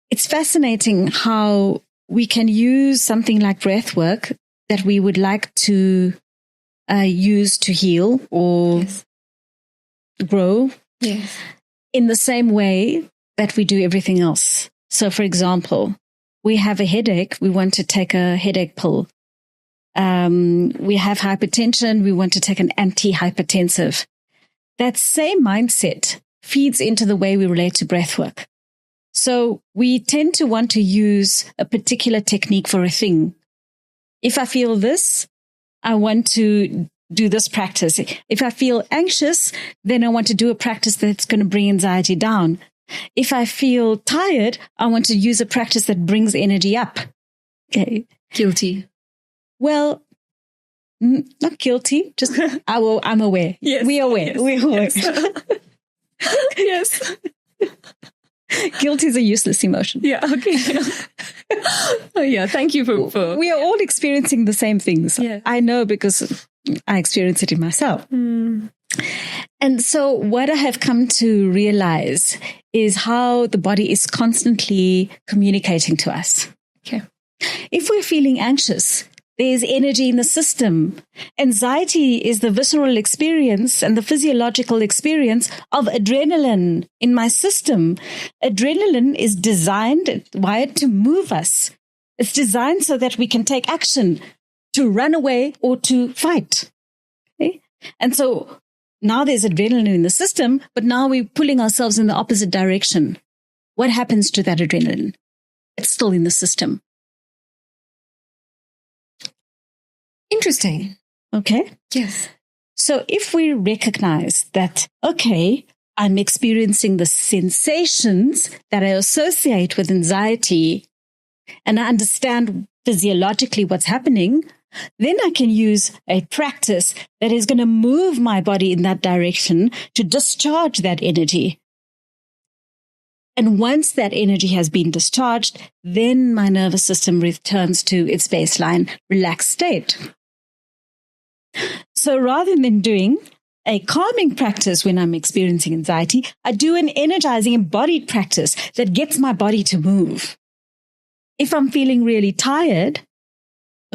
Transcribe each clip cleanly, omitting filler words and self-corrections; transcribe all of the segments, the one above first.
it's fascinating how we can use something like breath work that we would like to use to heal or grow in the same way that we do everything else. So, for example, we have a headache, we want to take a headache pill. We have hypertension, we want to take an antihypertensive. That same mindset feeds into the way we relate to breath work. So we tend to want to use a particular technique for a thing. If I feel this, I want to do this practice. If I feel anxious, then I want to do a practice that's going to bring anxiety down. If I feel tired, I want to use a practice that brings energy up. Okay. Guilty. Well, not guilty, just I'm aware. Yes. We're aware. Yes. We're aware. Yes. Guilt is a useless emotion. Yeah. Okay. Oh, yeah. Thank you for. We are all experiencing the same things. Yeah. I know because I experience it in myself. And so what I have come to realize is how the body is constantly communicating to us. Okay. If we're feeling anxious, there's energy in the system. Anxiety is the visceral experience and the physiological experience of adrenaline in my system. Adrenaline is designed, wired to move us. It's designed so that we can take action, to run away or to fight. Okay? And so now there's adrenaline in the system, but now we're pulling ourselves in the opposite direction. What happens to that adrenaline? It's still in the system. Interesting. Okay. Yes. So if we recognize that, okay, I'm experiencing the sensations that I associate with anxiety, and I understand physiologically what's happening, then I can use a practice that is going to move my body in that direction to discharge that energy. And once that energy has been discharged, then my nervous system returns to its baseline relaxed state. So rather than doing a calming practice when I'm experiencing anxiety, I do an energizing embodied practice that gets my body to move. If I'm feeling really tired,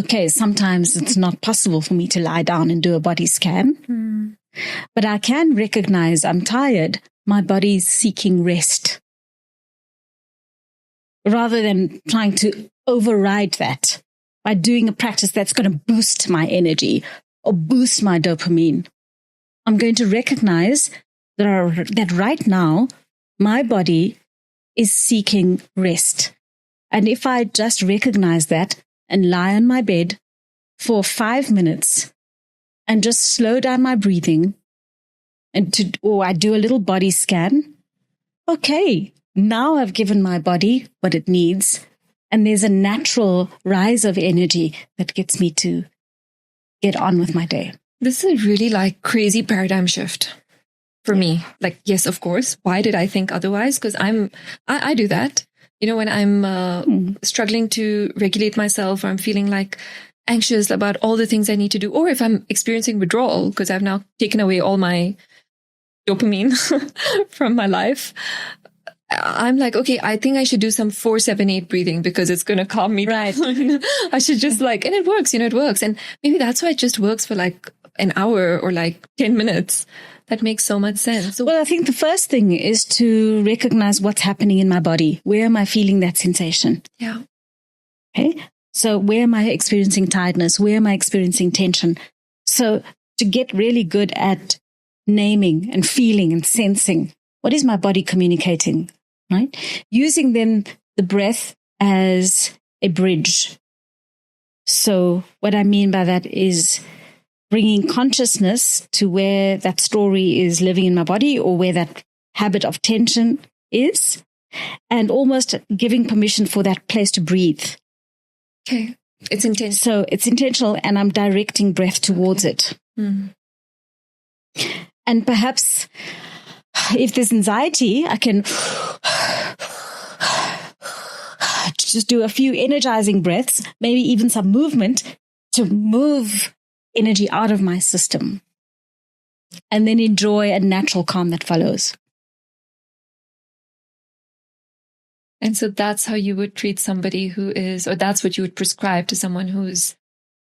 okay, sometimes it's not possible for me to lie down and do a body scan, but I can recognize I'm tired. My body is seeking rest. Rather than trying to override that by doing a practice that's going to boost my energy or boost my dopamine, I'm going to recognize that right now, my body is seeking rest. And if I just recognize that and lie on my bed for 5 minutes and just slow down my breathing or I do a little body scan, okay, now I've given my body what it needs. And there's a natural rise of energy that gets me to get on with my day. This is really like crazy paradigm shift for me. Like, yes, of course. Why did I think otherwise? Because I do that. You know, when I'm struggling to regulate myself, or I'm feeling like anxious about all the things I need to do, or if I'm experiencing withdrawal because I've now taken away all my dopamine from my life, I'm like, okay, I think I should do some 4-7-8 breathing because it's going to calm me right down. I should just and it works, it works. And maybe that's why it just works for like an hour or like 10 minutes. That makes so much sense. So, well, I think the first thing is to recognize what's happening in my body. Where am I feeling that sensation? Yeah. Okay. So where am I experiencing tiredness? Where am I experiencing tension? So to get really good at naming and feeling and sensing, what is my body communicating? Right? Using then the breath as a bridge. So what I mean by that is bringing consciousness to where that story is living in my body or where that habit of tension is, and almost giving permission for that place to breathe. Okay. It's intentional. So it's intentional, and I'm directing breath towards it. And perhaps if there's anxiety, I can just do a few energizing breaths, maybe even some movement to move energy out of my system, and then enjoy a natural calm that follows. And so that's how you would treat somebody who is, or that's what you would prescribe to someone who's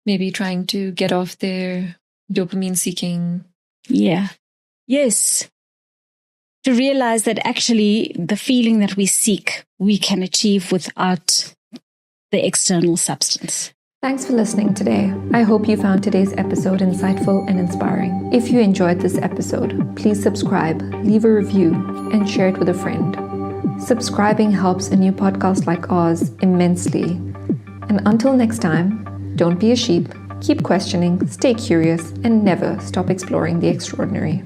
maybe trying to get off their dopamine seeking. Yeah. Yes. To realize that actually the feeling that we seek, we can achieve without the external substance. Thanks for listening today. I hope you found today's episode insightful and inspiring. If you enjoyed this episode, please subscribe, leave a review, and share it with a friend. Subscribing helps a new podcast like ours immensely. And until next time, don't be a sheep, keep questioning, stay curious, and never stop exploring the extraordinary.